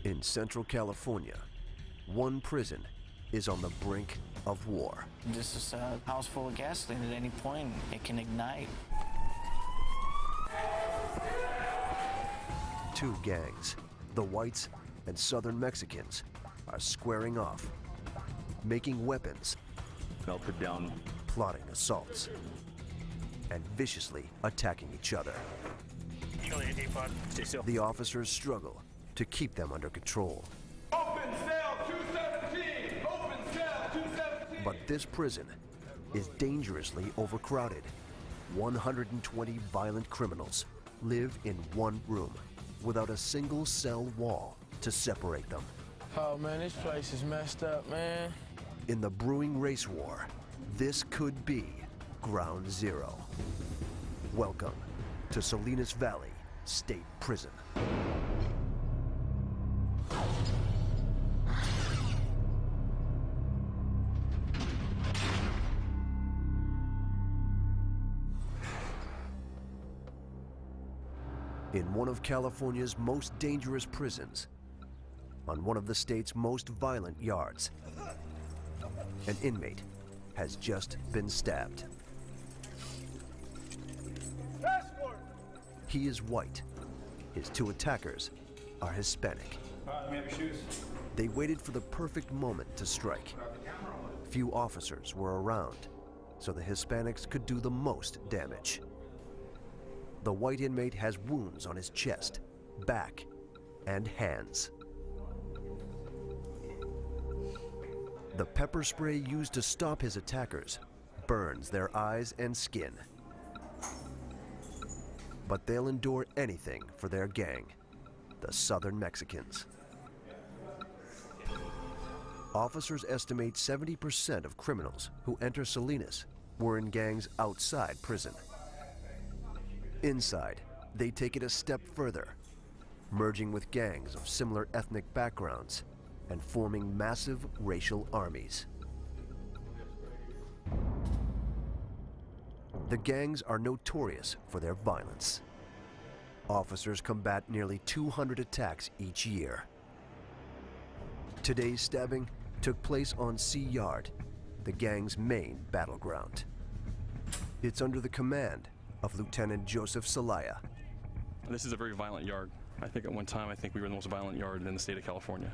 In Central California, one prison is on the brink of war. This is a house full of gasoline. At any point, it can ignite. Two gangs, the Whites and Southern Mexicans, are squaring off, making weapons, melted down, plotting assaults, and viciously attacking each other. The officers struggle to keep them under control. Open cell 217! Open cell 217! But this prison is dangerously overcrowded. 120 violent criminals live in one room without a single cell wall to separate them. Oh man, this place is messed up, man. In the brewing race war, this could be ground zero. Welcome to Salinas Valley State Prison. In one of California's most dangerous prisons, on one of the state's most violent yards, an inmate has just been stabbed. He is white. His two attackers are Hispanic. Let me have your shoes. They waited for the perfect moment to strike. Few officers were around, so the Hispanics could do the most damage. The white inmate has wounds on his chest, back, and hands. The pepper spray used to stop his attackers burns their eyes and skin. But they'll endure anything for their gang, the Southern Mexicans. Officers estimate 70% of criminals who enter Salinas were in gangs outside prison. Inside, they take it a step further, merging with gangs of similar ethnic backgrounds and forming massive racial armies. The gangs are notorious for their violence. Officers combat nearly 200 attacks each year. Today's stabbing took place on Sea Yard, the gang's main battleground. It's under the command of Lieutenant Joseph Celaya. This is a very violent yard. I think at one time, we were the most violent yard in the state of California.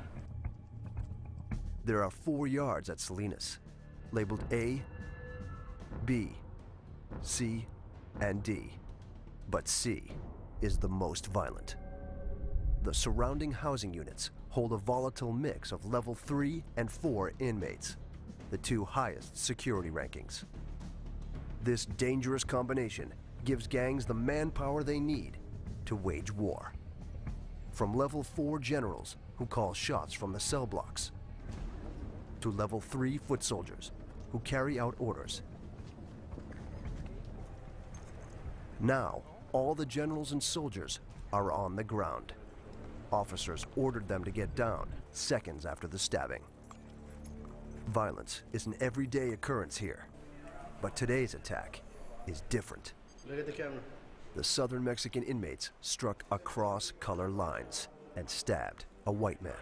There are 4 yards at Salinas, labeled A, B, C, and D, but C is the most violent. The surrounding housing units hold a volatile mix of level 3 and 4 inmates, the 2 highest security rankings. This dangerous combination gives gangs the manpower they need to wage war. From level 4 generals who call shots from the cell blocks, to level 3 foot soldiers who carry out orders. Now, all the generals and soldiers are on the ground. Officers ordered them to get down seconds after the stabbing. Violence is an everyday occurrence here, but today's attack is different. Look at the camera. The Southern Mexican inmates struck across color lines and stabbed a white man.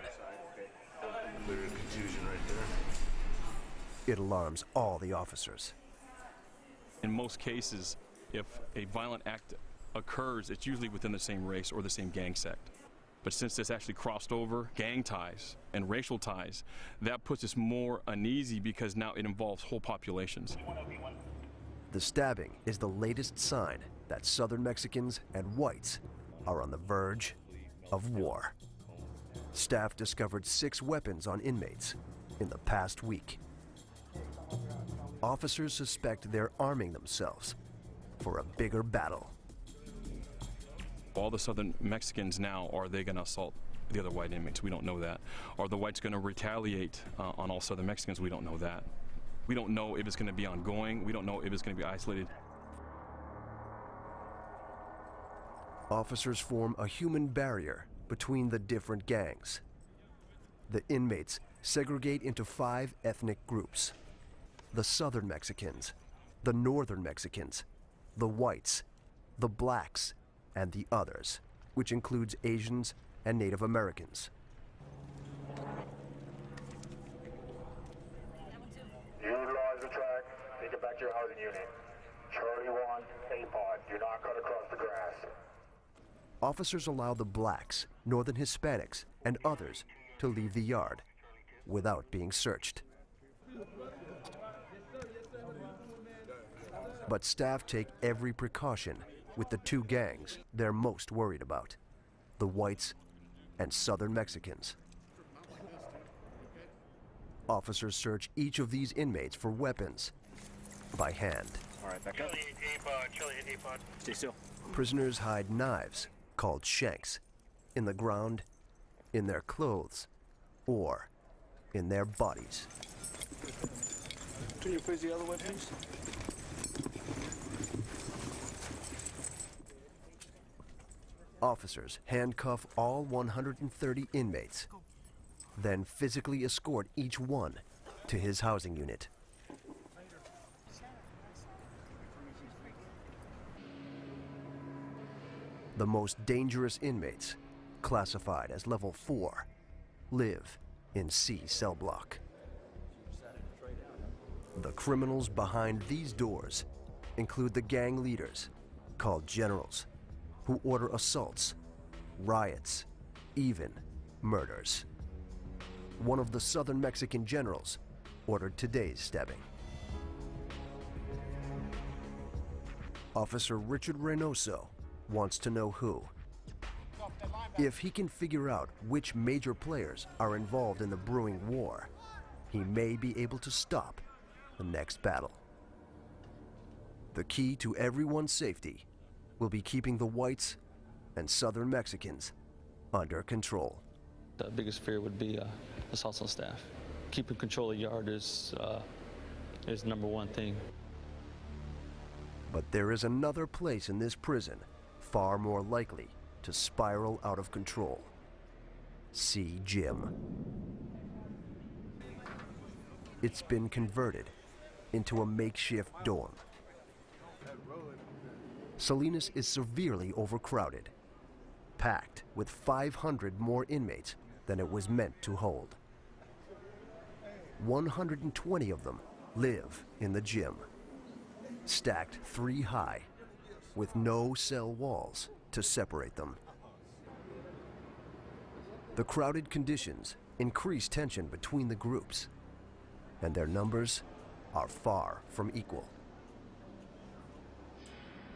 Clear confusion right there. It alarms all the officers. In most cases, if a violent act occurs, it's usually within the same race or the same gang sect. But since this actually crossed over gang ties and racial ties, that puts us more uneasy because now it involves whole populations. The stabbing is the latest sign that Southern Mexicans and whites are on the verge of war. Staff discovered 6 weapons on inmates in the past week. Officers suspect they're arming themselves for a bigger battle. All the Southern Mexicans now, are they going to assault the other white inmates? We don't know that. Are the whites going to retaliate on all Southern Mexicans? We don't know that. We don't know if it's going to be ongoing. We don't know if it's going to be isolated. Officers form a human barrier between the different gangs. The inmates segregate into 5 ethnic groups: the Southern Mexicans, the Northern Mexicans, the whites, the blacks, and the others, which includes Asians and Native Americans. Select your housing unit. Charlie 1, A-pod. Do not cut across the grass. Officers allow the blacks, northern Hispanics, and others to leave the yard without being searched. But staff take every precaution with the two gangs they're most worried about, the whites and southern Mexicans. Officers search each of these inmates for weapons by hand. All right, back up. Charlie 8 A-pod. Stay still. Prisoners hide knives, called shanks, in the ground, in their clothes, or in their bodies. Turn your face the other way, please. Officers handcuff all 130 inmates, then physically escort each one to his housing unit. The most dangerous inmates, classified as level 4, live in C cell block. The criminals behind these doors include the gang leaders, called generals, who order assaults, riots, even murders. One of the southern Mexican generals ordered today's stabbing. Officer Richard Reynoso wants to know who. If he can figure out which major players are involved in the brewing war, he may be able to stop the next battle. The key to everyone's safety will be keeping the whites and southern Mexicans under control. The biggest fear would be assaults on staff. Keeping control of the yard is number one thing. But there is another place in this prison far more likely to spiral out of control. C Gym. It's been converted into a makeshift dorm. Salinas is severely overcrowded, packed with 500 more inmates than it was meant to hold. 120 of them live in the gym, stacked 3 high, with no cell walls to separate them. The crowded conditions increase tension between the groups, and their numbers are far from equal.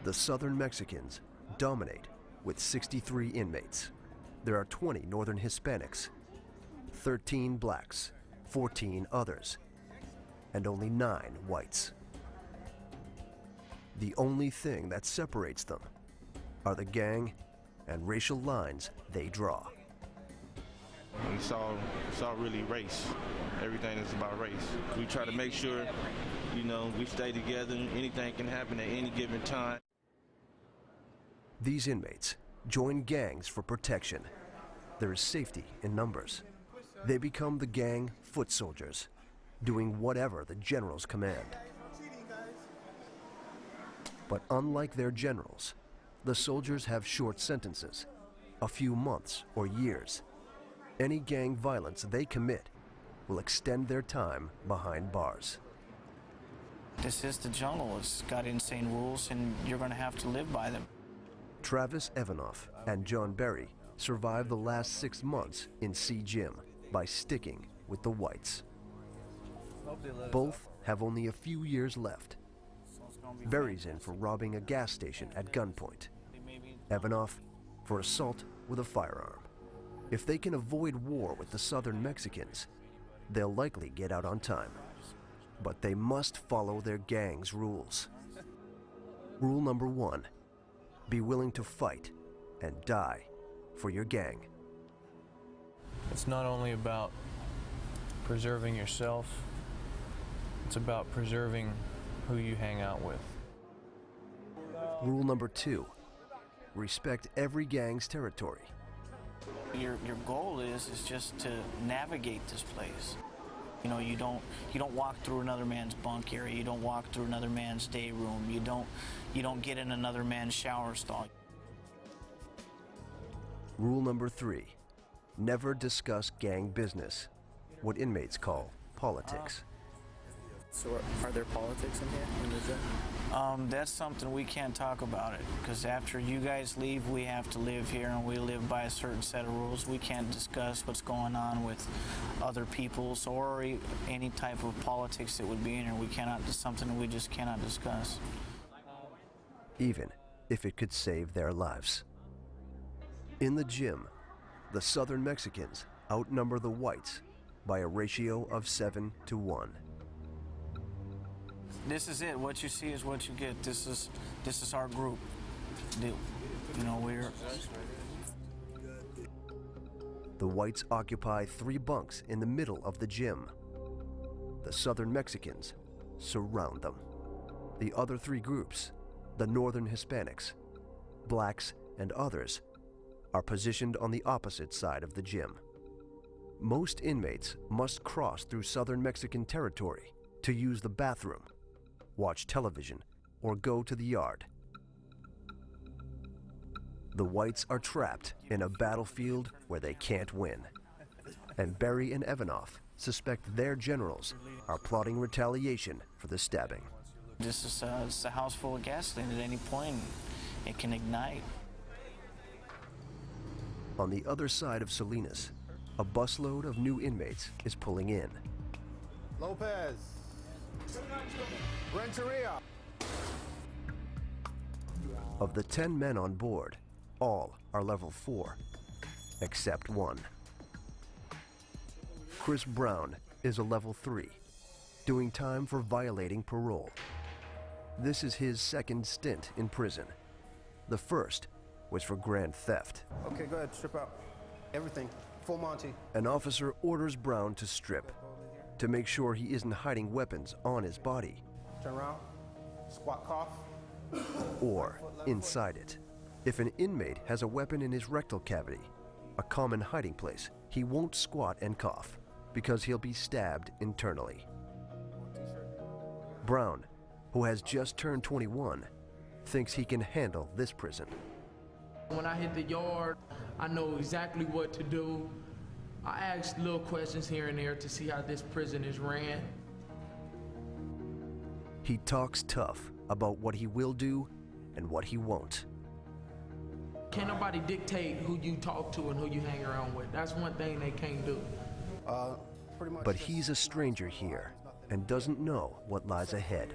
The southern Mexicans dominate with 63 inmates. There are 20 northern Hispanics, 13 blacks, 14 others, and only 9 whites. The only thing that separates them are the gang and racial lines they draw. It's all really race. Everything is about race. We try to make sure, we stay together. Anything can happen at any given time. These inmates join gangs for protection. There is safety in numbers. They become the gang foot soldiers, doing whatever the generals command. But unlike their generals, the soldiers have short sentences, a few months or years. Any gang violence they commit will extend their time behind bars. This is the jungle. It's got insane rules, and you're going to have to live by them. Travis Evanoff and John Berry survived the last 6 months in C Gym by sticking with the whites. Both have only a few years left. Berry's in for robbing a gas station at gunpoint. Evanoff for assault with a firearm. If they can avoid war with the southern Mexicans, they'll likely get out on time. But they must follow their gang's rules. Rule number 1, be willing to fight and die for your gang. It's not only about preserving yourself, it's about preserving who you hang out with. Rule number 2, respect every gang's territory. Your goal is just to navigate this place. You don't walk through another man's bunk area. You don't walk through another man's day room. You don't get in another man's shower stall. Rule number 3, never discuss gang business, what inmates call politics. So are there politics in here in the gym? That's something we can't talk about it, because after you guys leave, we have to live here, and we live by a certain set of rules. We can't discuss what's going on with other people's or any type of politics that would be in here. We cannot, it's something we just cannot discuss. Even if it could save their lives. In the gym, the Southern Mexicans outnumber the whites by a ratio of 7 to 1. This is it. What you see is what you get. This is our group. The whites occupy 3 bunks in the middle of the gym. The Southern Mexicans surround them. The other 3 groups, the Northern Hispanics, blacks, and others, are positioned on the opposite side of the gym. Most inmates must cross through Southern Mexican territory to use the bathroom, watch television, or go to the yard. The whites are trapped in a battlefield where they can't win. And Berry and Evanoff suspect their generals are plotting retaliation for the stabbing. This is it's a house full of gasoline. At any point, it can ignite. On the other side of Salinas, a busload of new inmates is pulling in. Lopez. Renteria. Of the 10 men on board, all are level 4, except one. Chris Brown is a level 3, doing time for violating parole. This is his second stint in prison. The first was for grand theft. Okay, go ahead, strip out. Everything, full Monty. An officer orders Brown to strip to make sure he isn't hiding weapons on his body. Turn around, squat cough. Or inside it. If an inmate has a weapon in his rectal cavity, a common hiding place, he won't squat and cough because he'll be stabbed internally. Brown, who has just turned 21, thinks he can handle this prison. When I hit the yard, I know exactly what to do. I ask little questions here and there to see how this prison is ran. He talks tough about what he will do and what he won't. Can't nobody dictate who you talk to and who you hang around with. That's one thing they can't do. But he's a stranger here and doesn't know what lies ahead.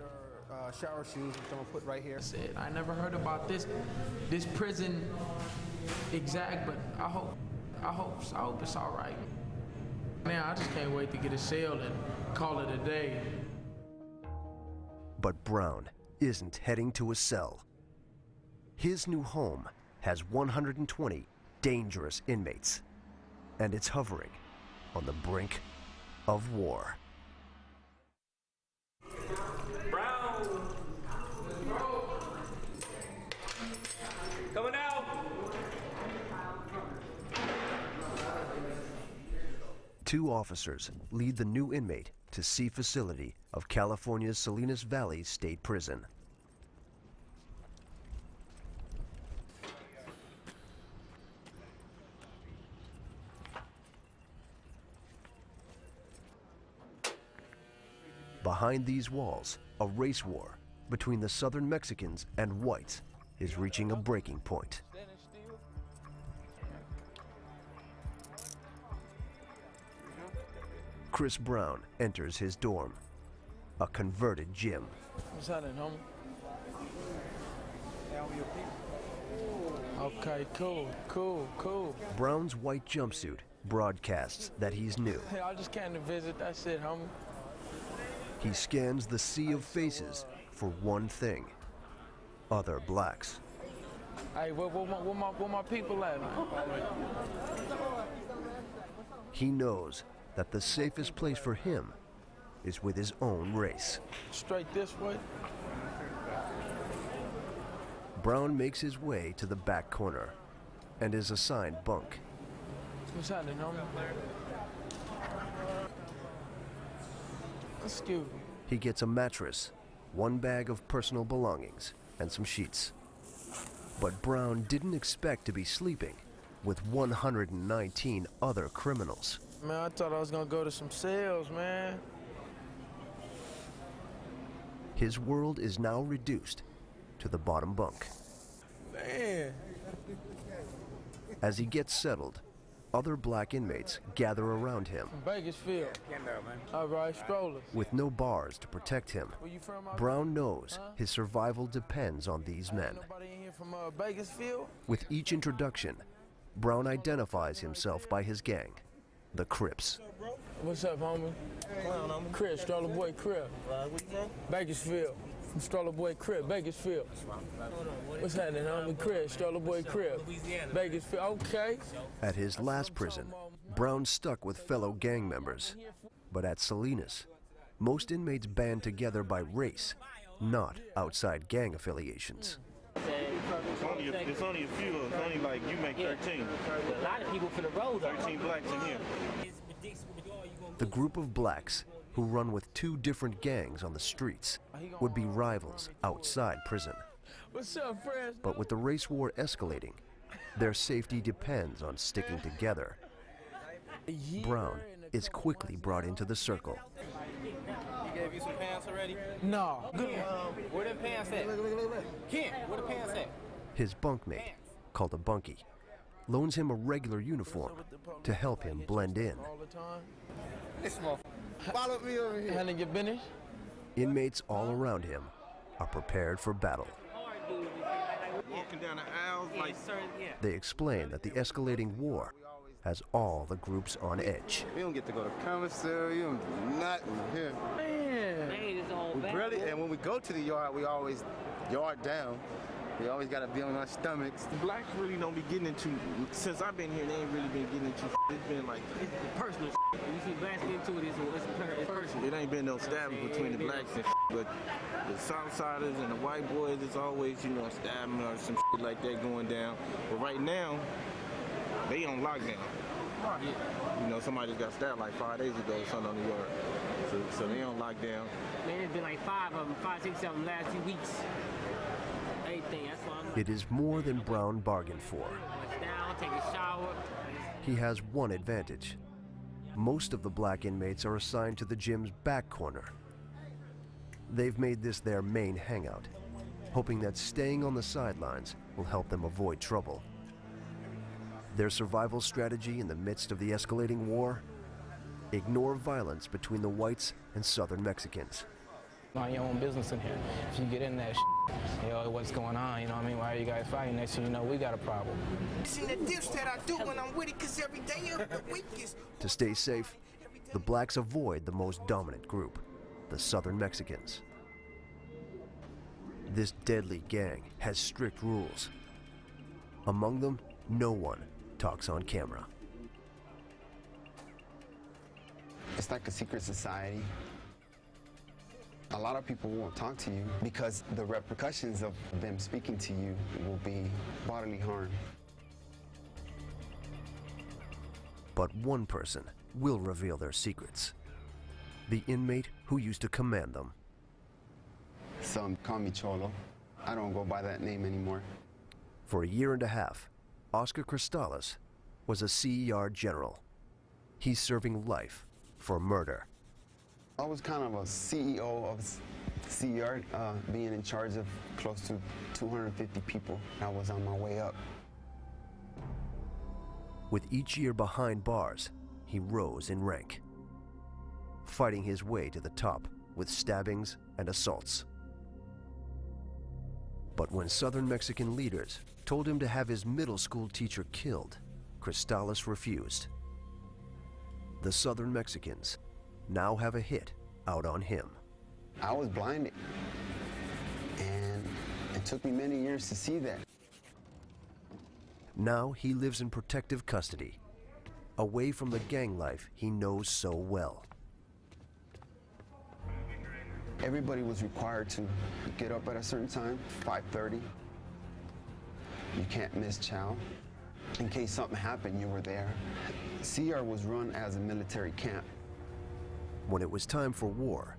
Shower shoes, which I'm gonna put right here. I never heard about this prison exact, but I hope it's all right. Man, I just can't wait to get a cell and call it a day. But Brown isn't heading to a cell. His new home has 120 dangerous inmates, and it's hovering on the brink of war. Brown! Coming out! Two officers lead the new inmate to C facility of California's Salinas Valley State Prison. Behind these walls, a race war between the Southern Mexicans and whites is reaching a breaking point. Chris Brown enters his dorm, a converted gym. What's happening, homie? Okay, cool. Brown's white jumpsuit broadcasts that he's new. Hey, I just came to visit, that's it, homie. He scans the sea of faces for one thing: other blacks. Hey, where my people at, man? He knows that the safest place for him is with his own race. Straight this way. Brown makes his way to the back corner and is assigned bunk. What's happening, homie? Excuse me. He gets a mattress, one bag of personal belongings, and some sheets. But Brown didn't expect to be sleeping with 119 other criminals. Man, I thought I was gonna go to some cells, man. His world is now reduced to the bottom bunk. Man. As he gets settled, other black inmates gather around him. Bakersfield. All right, strollers. With no bars to protect him, Brown knows his survival depends on these men. Nobody in here from Bakersfield? With each introduction, Brown identifies himself by his gang, the Crips. What's up, homie? Crip, Stroller Boy Crip. Bakersfield. From Stroller Boy Crip, Bakersfield. What's happening, homie? Crip, Stroller Boy Crip. Bakersfield, okay. At his last prison, Brown stuck with fellow gang members. But at Salinas, most inmates band together by race, not outside gang affiliations. It's only a few. It's only like you make 13. A lot of people for the road. 13 blacks in here. The group of blacks who run with two different gangs on the streets would be rivals outside prison. What's up, friends? But with the race war escalating, their safety depends on sticking together. Brown is quickly brought into the circle. He gave you some pants already? No. Where them pants at? Kent, where the pants at? His bunkmate, called a bunkie, loans him a regular uniform to help him blend in. This motherfucker followed me over here. Hadn't get finished? Inmates all around him are prepared for battle. Walking down the aisles like... They explain that the escalating war has all the groups on edge. We don't get to go to commissary, we don't do nothing here. Man. We really, and when we go to the yard, we always yard down. We always got to be on our stomachs. Blacks really don't be getting into, since I've been here, they ain't really been getting into It's been like... It's personal When you see blacks get into it, it's personal. It ain't been no stabbing between the blacks and but the Southsiders and the white boys, it's always, you know, a stabbing or some like that going down. But right now, they on lockdown. You know, somebody just got stabbed like 5 days ago or something on the yard. So they on lockdown. Man, it's been like 5, 6 of them last 2 weeks. It is more than Brown bargained for. Down, take a shower. He has one advantage. Most of the black inmates are assigned to the gym's back corner. They've made this their main hangout, hoping that staying on the sidelines will help them avoid trouble. Their survival strategy in the midst of the escalating war? Ignore violence between the whites and Southern Mexicans. Mind your own business in here. If you get in that what's going on, you know what I mean? Why are you guys fighting? Next thing you know, we got a problem. See the dips that I do when I'm with it, cause every day of the week is... To stay safe, the blacks avoid the most dominant group, the Southern Mexicans. This deadly gang has strict rules. Among them, no one talks on camera. It's like a secret society. A lot of people won't talk to you because the repercussions of them speaking to you will be bodily harm. But one person will reveal their secrets. The inmate who used to command them. Some call me Cholo. I don't go by that name anymore. For a year and a half, Oscar Cristales was a CER general. He's serving life for murder. I was kind of a CEO of CER, being in charge of close to 250 people. I was on my way up. With each year behind bars, he rose in rank, fighting his way to the top with stabbings and assaults. But when Southern Mexican leaders told him to have his middle school teacher killed, Cristales refused. The Southern Mexicans now have a hit out on him. I was blinded, and it took me many years to see that. Now he lives in protective custody, away from the gang life he knows so well. Everybody was required to get up at a certain time, 5:30. You can't miss chow. In case something happened, you were there. CR was run as a military camp. When it was time for war,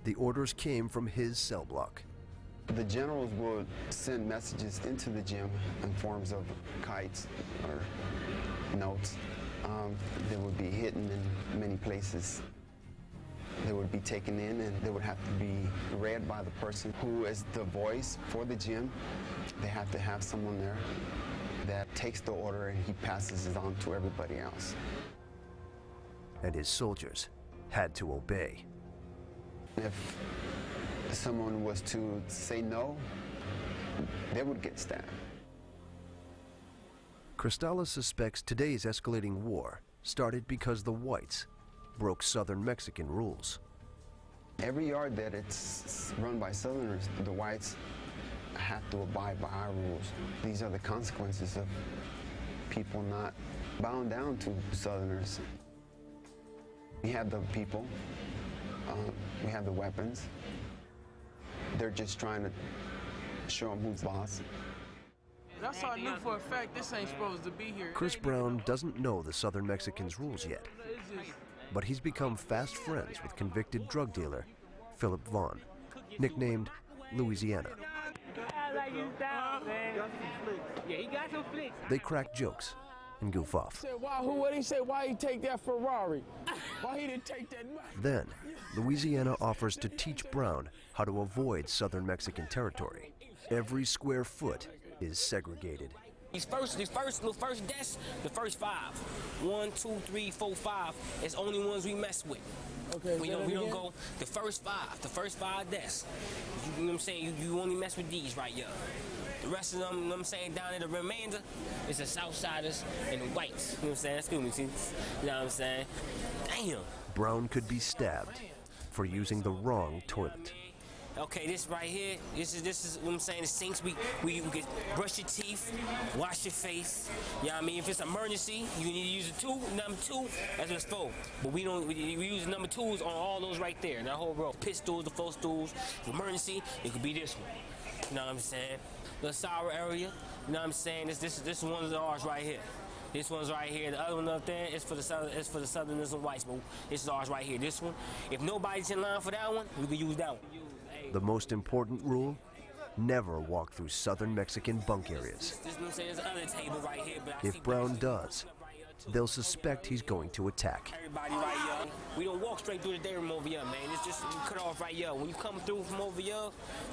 the orders came from his cell block. The generals would send messages into the gym in forms of kites or notes. They would be hidden in many places. They would be taken in and they would have to be read by the person who is the voice for the gym. They have to have someone there that takes the order and he passes it on to everybody else. And his soldiers had to obey. If someone was to say no, they would get stabbed. Cristales suspects today's escalating war started because the whites broke Southern Mexican rules. Every yard that it's run by Southerners, the whites have to abide by our rules. These are the consequences of people not bowing down to Southerners. We have the people, we have the weapons. They're just trying to show them who's boss. That's how I knew for a fact this ain't supposed to be here. Chris Brown doesn't know the Southern Mexicans' rules yet, but he's become fast friends with convicted drug dealer Philip Vaughn, nicknamed Louisiana. They crack jokes and goof off. What he say? Why he take that Ferrari? Why he didn't take that? Then, Louisiana offers to teach Brown how to avoid Southern Mexican territory. Every square foot is segregated. These first desks, the first 5. 1, 2, 3, 4, 5 is only ones we mess with. Okay, we don't go the first 5 desks. You know what I'm saying? You only mess with these right here. The rest of them, you know what I'm saying, down in the remainder is the Southsiders and the whites. You know what I'm saying? Excuse me, see? You know what I'm saying? Damn. Brown could be stabbed for using the wrong toilet. Okay, this right here, this is what I'm saying, the sinks, we can brush your teeth, wash your face, you know what I mean? If it's an emergency, you need to use a tool, number 2, that's what it's for. But we use number 2s on all those right there, in that whole row. Pit stools, the 4 stools, emergency, it could be this one, you know what I'm saying? The sour area, you know what I'm saying? This one is ours right here. This one's right here. The other one up there is for the Southerners and whites, but this is ours right here. This one, if nobody's in line for that one, we can use that one. The most important rule, never walk through Southern Mexican bunk areas. If Brown does, they'll suspect he's going to attack. Everybody right here, we don't walk straight through the day room over here, man. It's just cut off right here. When you come through from over here,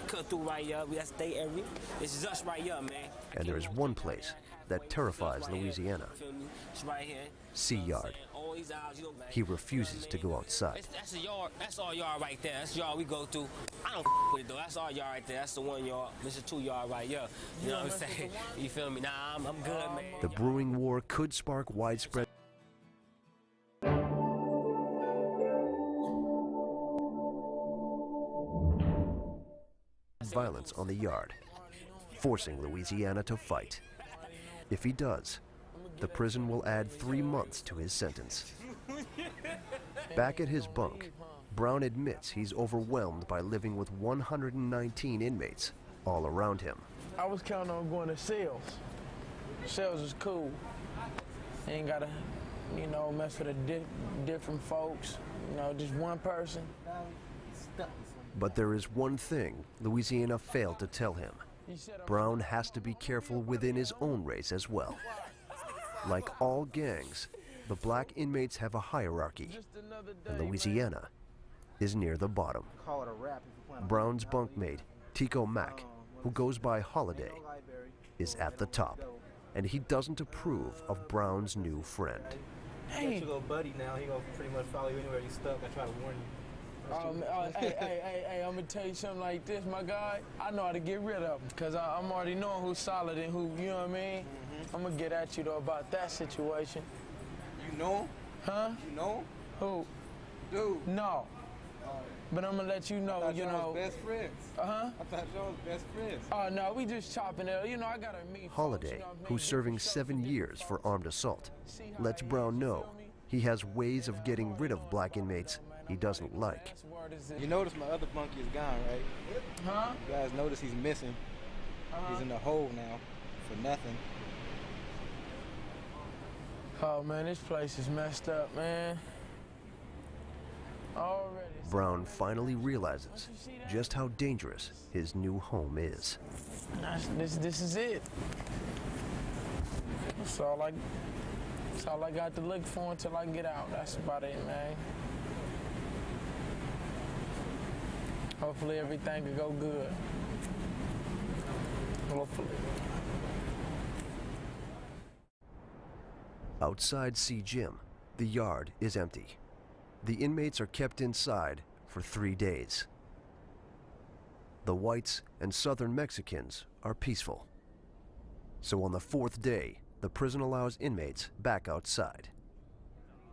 cut through right here. That's day area. This is us right here, man. And there is one place that terrifies Louisiana. It's right here. Sea Yard. He refuses to go outside. That's a yard. That's our yard right there. That's the yard we go through. I don't with it though. That's our yard right there. That's the 1 yard. This is 2 yard right here. You know what I'm saying? You feel me? Nah, I'm good, man. The brewing war could spark widespread violence on the yard, forcing Louisiana to fight. If he does, the prison will add 3 months to his sentence. Back at his bunk, Brown admits he's overwhelmed by living with 119 inmates all around him. I was counting on going to sales. Sales is cool. You ain't gotta, you know, mess with different folks. You know, just one person. But there is one thing Louisiana failed to tell him. Brown has to be careful within his own race as well. Like all gangs, the black inmates have a hierarchy, and Louisiana is near the bottom. Brown's bunkmate, Tico Mack, who goes by Holiday, is at the top, and he doesn't approve of Brown's new friend. Hey, you go buddy now. He gonna pretty much follow you anywhere you stuck. I try to warn you. Hey, I'm gonna tell you something like this, my guy. I know how to get rid of him, because I'm already knowing who's solid and who, you know what I mean? I'm gonna get at you, though, about that situation. You know him? Huh? You know him? Who? Dude. No. But I'm gonna let you know, you know. Best friends. Uh-huh. I thought y'all was best friends. Oh, no, we just chopping it. You know, I gotta meet Holiday, folks, you know what I mean? who's serving 7 years for armed assault, lets Brown know he has ways of getting rid of black inmates he doesn't like. You notice my other bunkie is gone, right? Huh? You guys notice he's missing. He's in the hole now for nothing. Oh, man, this place is messed up, man. Already. Brown finally realizes just how dangerous his new home is. This is it. That's all I got to look for until I get out. That's about it, man. Hopefully everything will go good. Hopefully. Outside C Gym, the yard is empty. The inmates are kept inside for 3 days. The whites and Southern Mexicans are peaceful. So on the 4th day, the prison allows inmates back outside.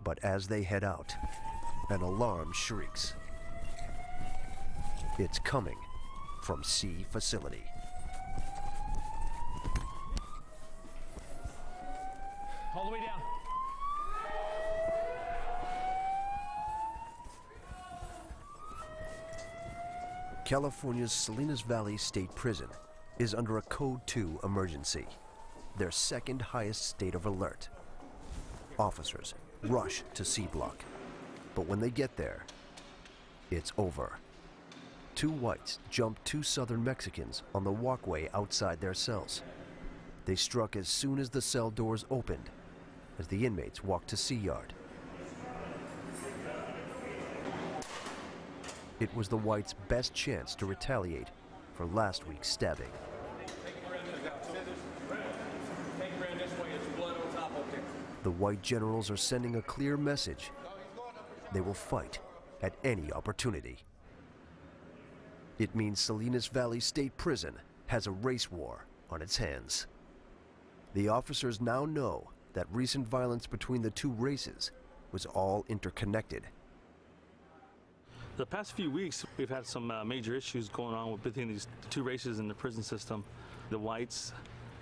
But as they head out, an alarm shrieks. It's coming from C facility. All the way down. California's Salinas Valley State Prison is under a Code 2 emergency, their second highest state of alert. Officers rush to C Block, but when they get there, it's over. 2 whites jumped 2 Southern Mexicans on the walkway outside their cells. They struck as soon as the cell doors opened, as the inmates walked to C Yard. It was the whites' best chance to retaliate for last week's stabbing. The white generals are sending a clear message. They will fight at any opportunity. It means Salinas Valley State Prison has a race war on its hands. The officers now know that recent violence between the 2 races was all interconnected. The past few weeks, we've had some major issues going on between these 2 races in the prison system. The whites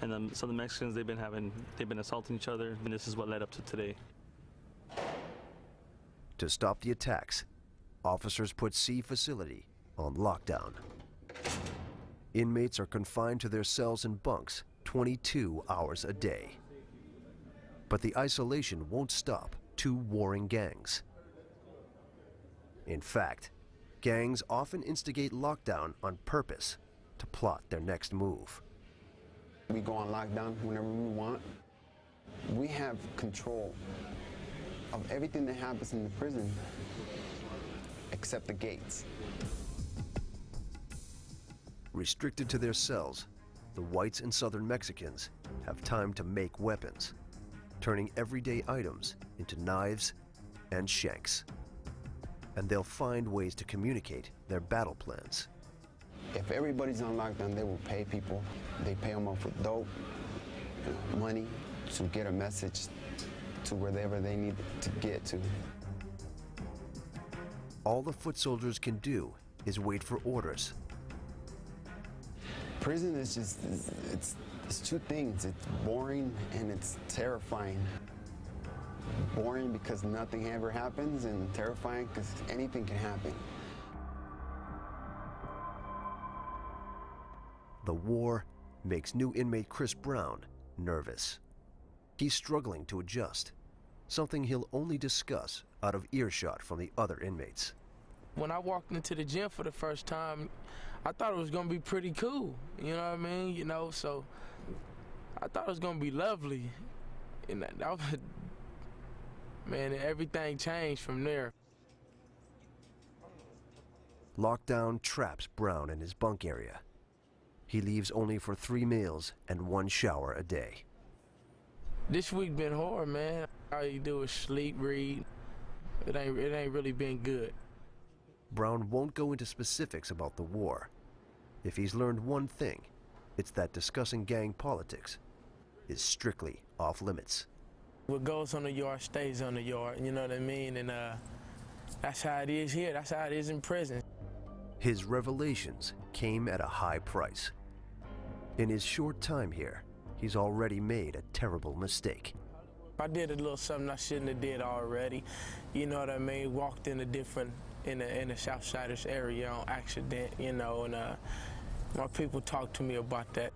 and the Southern Mexicans, they've been assaulting each other, and this is what led up to today. To stop the attacks, officers put C facility on lockdown. Inmates are confined to their cells and bunks 22 hours a day. But the isolation won't stop 2 warring gangs. In fact, gangs often instigate lockdown on purpose to plot their next move. We go on lockdown whenever we want. We have control of everything that happens in the prison except the gates. Restricted to their cells, the whites and Southern Mexicans have time to make weapons, turning everyday items into knives and shanks. And they'll find ways to communicate their battle plans. If everybody's on lockdown, they will pay people. They pay them off with dope, money, to get a message to wherever they need to get to. All the foot soldiers can do is wait for orders. Prison is just, it's 2 things. It's boring and it's terrifying. Boring because nothing ever happens, and terrifying because anything can happen. The war makes new inmate Chris Brown nervous. He's struggling to adjust, something he'll only discuss out of earshot from the other inmates. When I walked into the gym for the first time, I thought it was gonna be pretty cool, you know what I mean? You know, so I thought it was gonna be lovely. And that was, man, everything changed from there. Lockdown traps Brown in his bunk area. He leaves only for 3 meals and 1 shower a day. This week been hard, man. All you do is sleep, read. It ain't really been good. Brown won't go into specifics about the war. If he's learned one thing, it's that discussing gang politics is strictly off limits. What goes on the yard stays on the yard, you know what I mean? And that's how it is here. That's how it is in prison. His revelations came at a high price. In his short time here, he's already made a terrible mistake. I did a little something I shouldn't have did already. You know what I mean? Walked in a different, in the Southsiders area on accident, you know, and my people talked to me about that.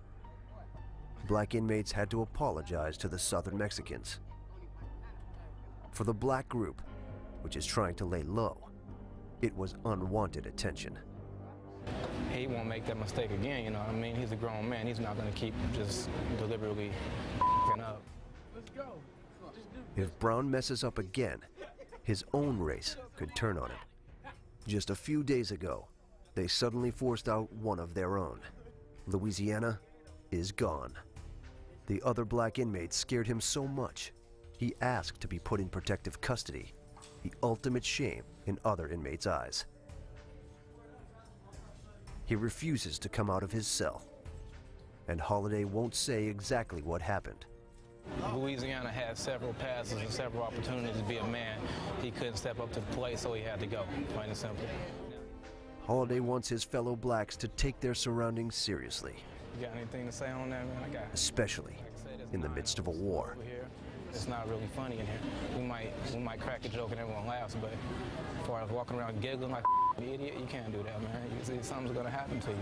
Black inmates had to apologize to the Southern Mexicans. For the black group, which is trying to lay low, it was unwanted attention. He won't make that mistake again, you know what I mean? He's a grown man. He's not going to keep just deliberately up. Let's go. If Brown messes up again, his own race could turn on him. Just a few days ago, They suddenly forced out one of their own. Louisiana is gone. The other black inmates scared him so much, he asked to be put in protective custody, the ultimate shame in other inmates' eyes. He refuses to come out of his cell, and Holiday won't say exactly what happened. Louisiana had several passes and several opportunities to be a man. He couldn't step up to the plate, so he had to go, plain and simple. Holiday wants his fellow blacks to take their surroundings seriously. You got anything to say on that, man? Especially in the midst of a war. It's not really funny in here. We might crack a joke and everyone laughs, but as far as walking around giggling like an idiot, you can't do that, man. You see, something's gonna happen to you.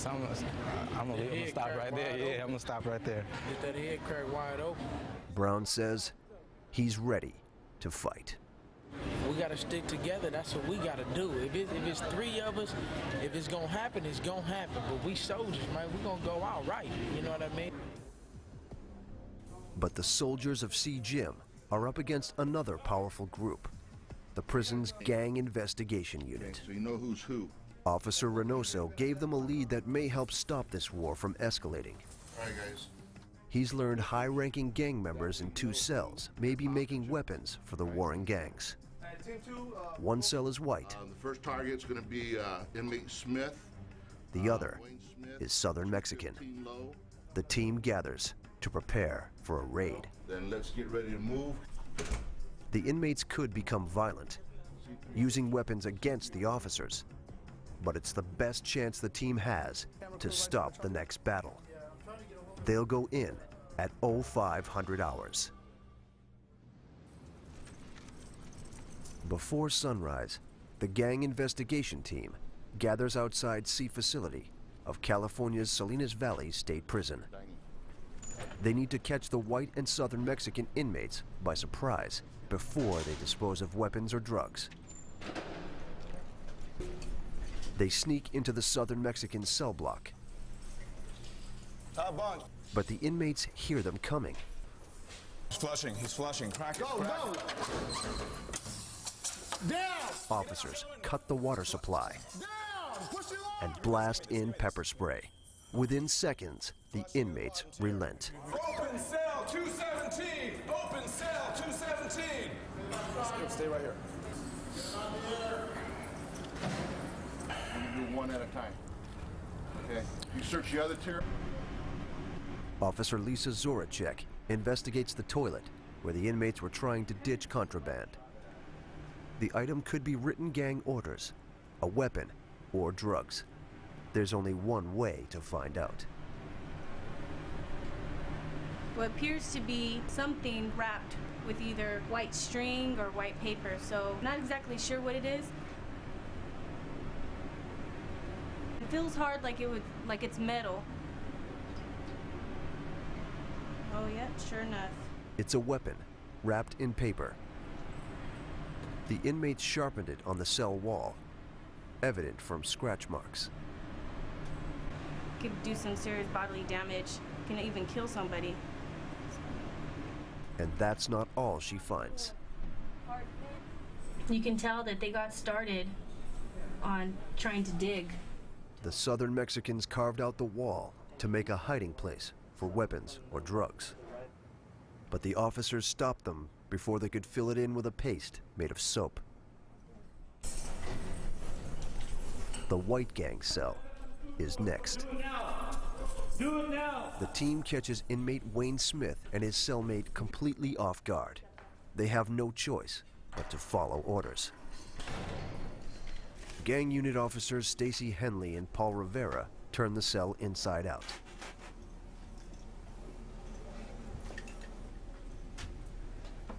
I'm gonna stop right there. Yeah, I'm gonna stop right there. Get that head crack wide open. Brown says he's ready to fight. We gotta stick together. That's what we gotta do. If it's three of us, if it's gonna happen, it's gonna happen. But we soldiers, man, we gonna go out right. You know what I mean? But the soldiers of C. Jim are up against another powerful group, the prison's Gang Investigation Unit. So you know who's who. Officer Reynoso gave them a lead that may help stop this war from escalating. All right, guys. He's learned high-ranking gang members in 2 cells may be making weapons for the warring gangs. One cell is white. The first target's going to be inmate Smith. The other is Southern Mexican. The team gathers to prepare for a raid. Then let's get ready to move. The inmates could become violent, using weapons against the officers, but it's the best chance the team has to stop the next battle. They'll go in at 0500 hours. Before sunrise, the gang investigation team gathers outside C facility of California's Salinas Valley State Prison. They need to catch the white and Southern Mexican inmates by surprise before they dispose of weapons or drugs. They sneak into the Southern Mexican cell block. But the inmates hear them coming. He's flushing. Crack it. Go. Down! Officers cut the water supply and blast in pepper spray. Within seconds, the inmates relent. Open cell 217! Open cell 217! Stay right here. You do one at a time. Okay. You search the other tier. Officer Lisa Zoracek investigates the toilet where the inmates were trying to ditch contraband. The item could be written gang orders, a weapon, or drugs. There's only one way to find out. What appears to be something wrapped with either white string or white paper, so not exactly sure what it is. It feels hard like it's metal. Oh yeah, sure enough. It's a weapon, wrapped in paper. The inmates sharpened it on the cell wall, evident from scratch marks. Could do some serious bodily damage, can even kill somebody. And that's not all she finds. You can tell that they got started on trying to dig. The Southern Mexicans carved out the wall to make a hiding place for weapons or drugs. But the officers stopped them before they could fill it in with a paste made of soap. The white gang cell is next. Do it now! The team catches inmate Wayne Smith and his cellmate completely off guard. They have no choice but to follow orders. Gang unit officers Stacy Henley and Paul Rivera turn the cell inside out.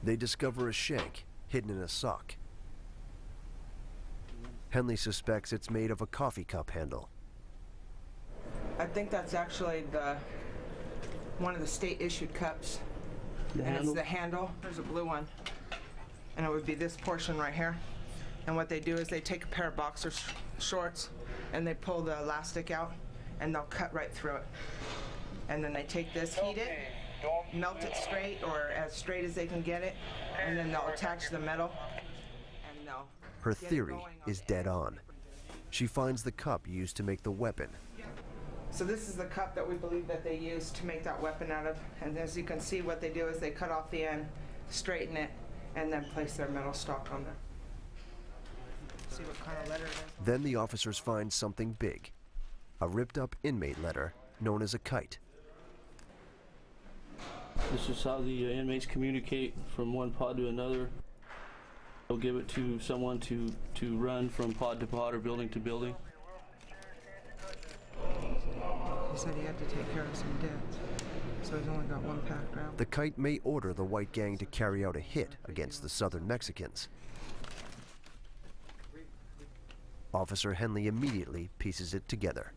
They discover a shank hidden in a sock. Henley suspects it's made of a coffee cup handle. I think that's actually one of the state-issued cups. It's the handle. There's a blue one. And it would be this portion right here. And what they do is they take a pair of boxer shorts and they pull the elastic out and they'll cut right through it. And then they take this, heat it, melt it straight or as straight as they can get it, and then they'll attach the metal and they'll Her theory is dead on. She finds the cup used to make the weapon. So this is the cup that we believe that they used to make that weapon out of. And as you can see, what they do is they cut off the end, straighten it, and then place their metal stock on there. See what kind of letter it is. Then the officers find something big, a ripped up inmate letter known as a kite. This is how the inmates communicate from one pod to another. They'll give it to someone to run from pod to pod or building to building. He said he had to take care of some debts, so he's only got one pack ground. The kite may order the white gang to carry out a hit against the southern Mexicans. Officer Henley immediately pieces it together.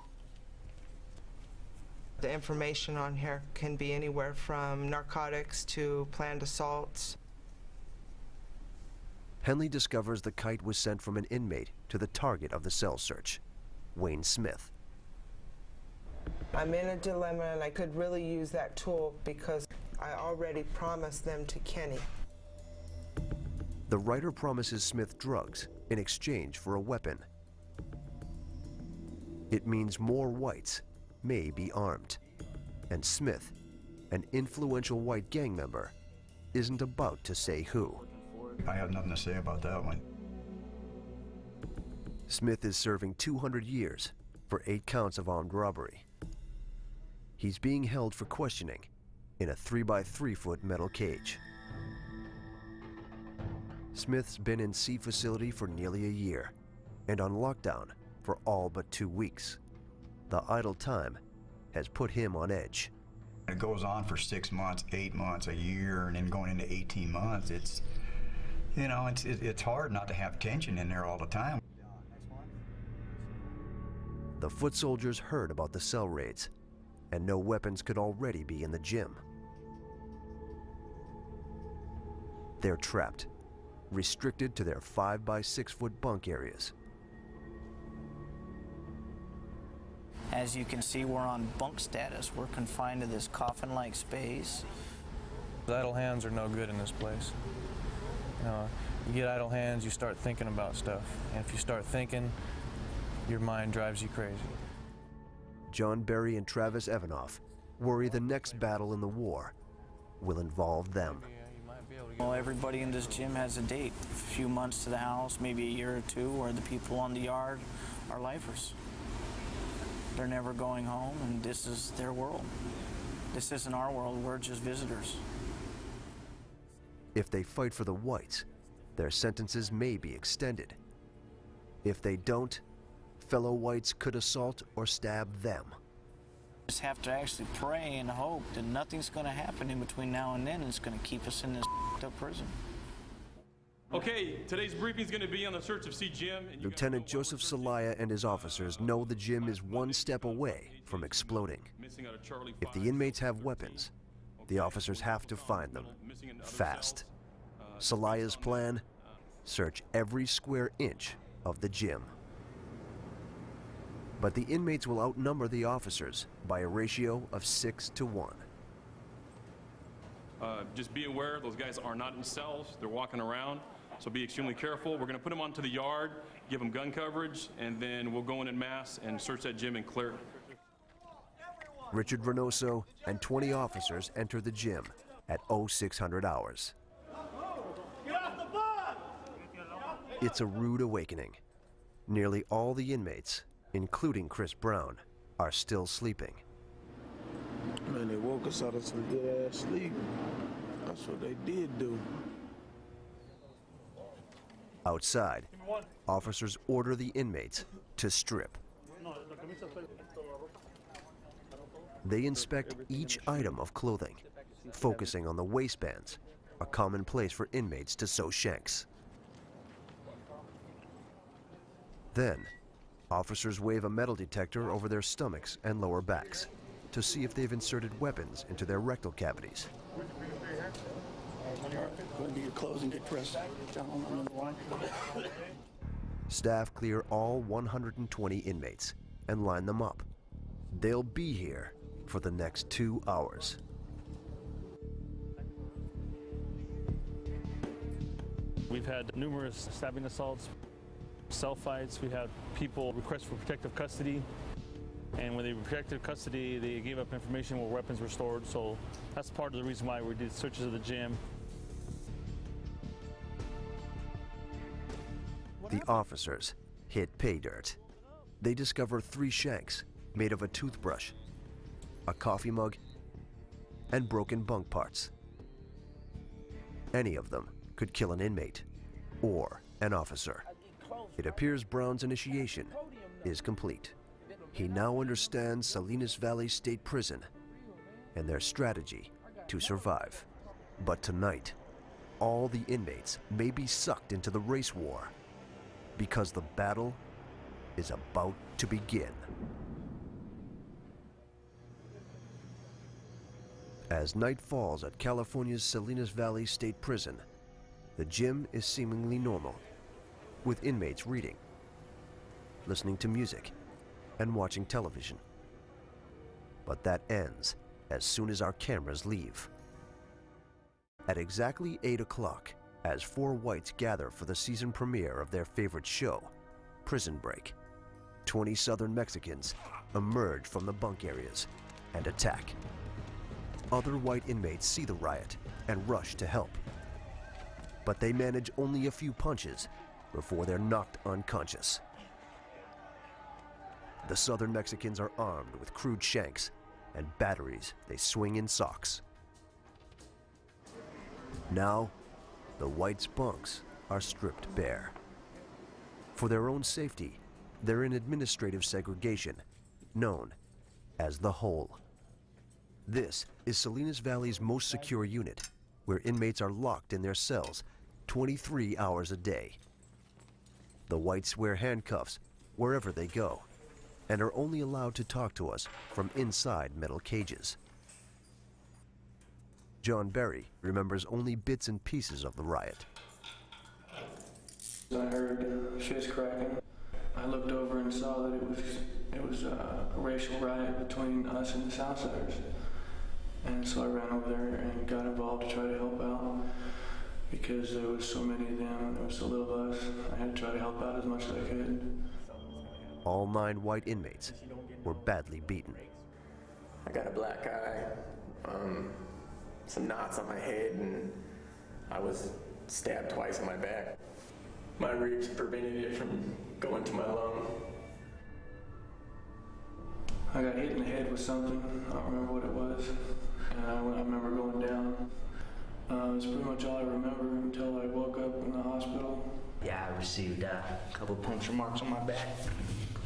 The information on here can be anywhere from narcotics to planned assaults. Henley discovers the kite was sent from an inmate to the target of the cell search, Wayne Smith. I'm in a dilemma, and I could really use that tool because I already promised them to Kenny. The writer promises Smith drugs in exchange for a weapon. It means more whites may be armed, and Smith, an influential white gang member, isn't about to say who. I have nothing to say about that one. Smith is serving 200 years for 8 counts of armed robbery. He's being held for questioning in a 3-by-3-foot metal cage. Smith's been in C facility for nearly a year and on lockdown for all but 2 weeks. The idle time has put him on edge. It goes on for 6 months, 8 months, a year, and then going into 18 months. It's, you know, it's hard not to have tension in there all the time. The foot soldiers heard about the cell raids, and no weapons could already be in the gym. They're trapped, restricted to their 5-by-6-foot bunk areas. As you can see, we're on bunk status. We're confined to this coffin-like space. Idle hands are no good in this place. You get idle hands, you start thinking about stuff. And if you start thinking, your mind drives you crazy. John Berry and Travis Evanoff worry the next battle in the war will involve them. Well, everybody in this gym has a date. A few months to the house, maybe a year or two, or the people on the yard are lifers. They're never going home, and this is their world. This isn't our world, we're just visitors. If they fight for the whites, their sentences may be extended. If they don't, fellow whites could assault or stab them. Just have to actually pray and hope that nothing's going to happen in between now and then, and it's going to keep us in this up prison. Okay, today's briefing is going to be on the search of C Gym. Lieutenant Joseph Celaya and his officers know the gym is one step away from exploding. If the inmates have weapons, the officers have to find them fast. Celaya's plan: search every square inch of the gym. But the inmates will outnumber the officers by a ratio of 6 to 1. Just be aware, those guys are not in cells, they're walking around, so be extremely careful. We're going to put them onto the yard, give them gun coverage, and then we'll go in mass and search that gym and clear it. Richard Reynoso and 20 officers enter the gym at 0600 hours. It's a rude awakening. Nearly all the inmates, including Chris Brown, are still sleeping. Man, they woke us out of some good-ass sleep. That's what they did do. Outside, officers order the inmates to strip. They inspect each item of clothing, focusing on the waistbands, a common place for inmates to sew shanks. Then, officers wave a metal detector over their stomachs and lower backs to see if they've inserted weapons into their rectal cavities. Go and do your clothes and get dressed. Staff clear all 120 inmates and line them up. They'll be here for the next 2 hours. We've had numerous stabbing assaults. cell fights. We had people request for protective custody. And when they were protective custody, they gave up information where weapons were stored. So that's part of the reason why we did searches of the gym. The officers hit pay dirt. They discover 3 shanks made of a toothbrush, a coffee mug, and broken bunk parts. Any of them could kill an inmate or an officer. It appears Brown's initiation is complete. He now understands Salinas Valley State Prison and their strategy to survive. But tonight, all the inmates may be sucked into the race war because the battle is about to begin. As night falls at California's Salinas Valley State Prison, the gym is seemingly normal, with inmates reading, listening to music, and watching television. But that ends as soon as our cameras leave. At exactly 8 o'clock, as 4 whites gather for the season premiere of their favorite show, Prison Break, 20 Southern Mexicans emerge from the bunk areas and attack. Other white inmates see the riot and rush to help. But they manage only a few punches before they're knocked unconscious. The Southern Mexicans are armed with crude shanks and batteries they swing in socks. Now, the whites' bunks are stripped bare. For their own safety, they're in administrative segregation, known as the Hole. This is Salinas Valley's most secure unit, where inmates are locked in their cells 23 hours a day. The whites wear handcuffs wherever they go, and are only allowed to talk to us from inside metal cages. John Berry remembers only bits and pieces of the riot. I heard shit's cracking. I looked over and saw that it was a racial riot between us and the Southsiders. And so I ran over there and got involved to try to help out. Because there was so many of them and there was so little of us, I had to try to help out as much as I could. All 9 white inmates were badly beaten. I got a black eye, some knots on my head, and I was stabbed twice in my back. My ribs prevented it from going to my lung. I got hit in the head with something, I don't remember what it was, and I remember going down. It's pretty much all I remember until I woke up in the hospital. Yeah, I received a couple puncture marks on my back,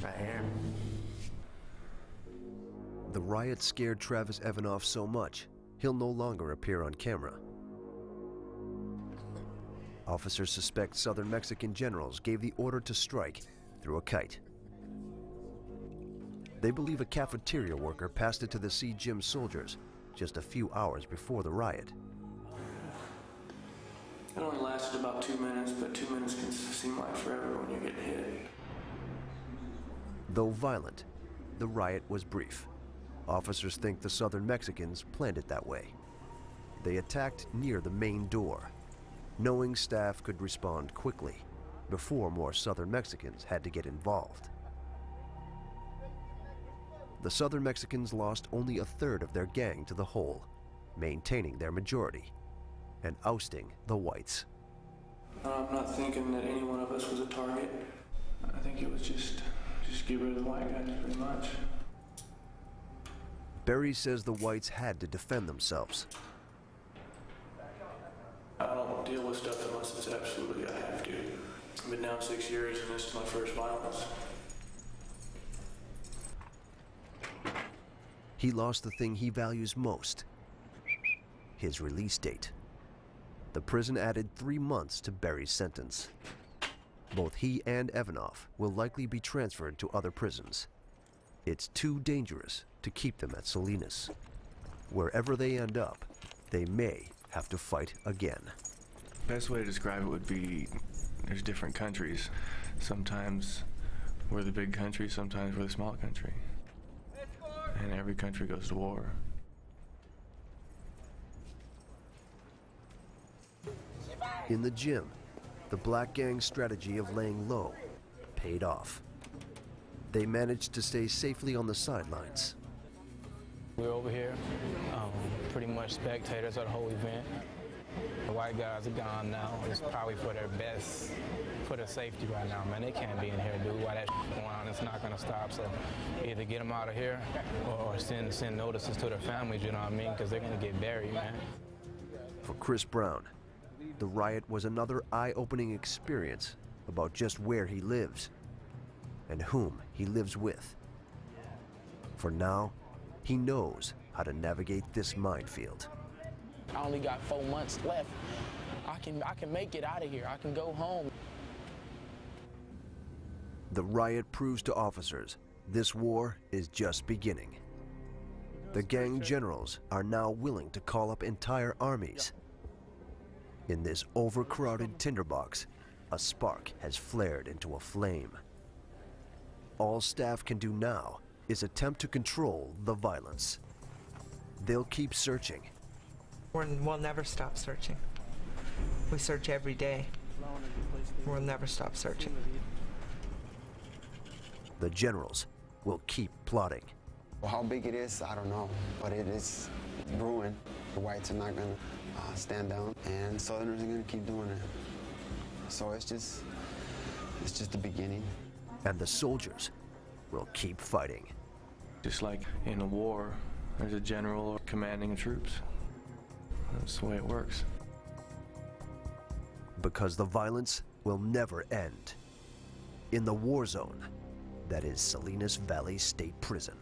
right here. The riot scared Travis Evanoff so much, he'll no longer appear on camera. Officers suspect Southern Mexican generals gave the order to strike through a kite. They believe a cafeteria worker passed it to the Sea Gym soldiers just a few hours before the riot. It only lasted about 2 minutes, but 2 minutes can seem like forever when you're getting hit. Though violent, the riot was brief. Officers think the Southern Mexicans planned it that way. They attacked near the main door, knowing staff could respond quickly before more Southern Mexicans had to get involved. The Southern Mexicans lost only a third of their gang to the Hole, maintaining their majority and ousting the whites. I'm not thinking that any one of us was a target. I think it was just get rid of the white guys, pretty much. Berry says the whites had to defend themselves. I don't deal with stuff unless it's absolutely I have to. I've been down 6 years and this is my first violence. He lost the thing he values most, his release date. The prison added 3 months to Berry's sentence. Both he and Evanoff will likely be transferred to other prisons. It's too dangerous to keep them at Salinas. Wherever they end up, they may have to fight again. Best way to describe it would be there's different countries. Sometimes we're the big country, sometimes we're the small country. And every country goes to war. In the gym, the black gang's strategy of laying low paid off. They managed to stay safely on the sidelines. We're over here, pretty much spectators of the whole event. The white guys are gone now. It's probably for their best, for their safety right now, man. They can't be in here, dude. While that going on, it's not gonna stop. So either get them out of here or send notices to their families, you know what I mean? Because they're gonna get buried, man. For Chris Brown, the riot was another eye-opening experience about just where he lives and whom he lives with. For now, he knows how to navigate this minefield. I only got 4 months left. I can make it out of here. I can go home. The riot proves to officers this war is just beginning. The gang generals are now willing to call up entire armies. In this overcrowded tinderbox, a spark has flared into a flame. All staff can do now is attempt to control the violence. They'll keep searching. We'll never stop searching. We search every day. We'll never stop searching. The generals will keep plotting. Well, how big it is, I don't know, but it is brewing. The whites are not going to stand down, and Southerners are going to keep doing it. So it's just the beginning. And the soldiers will keep fighting. Just like in a war, there's a general commanding the troops. That's the way it works. Because the violence will never end. In the war zone, that is Salinas Valley State Prison.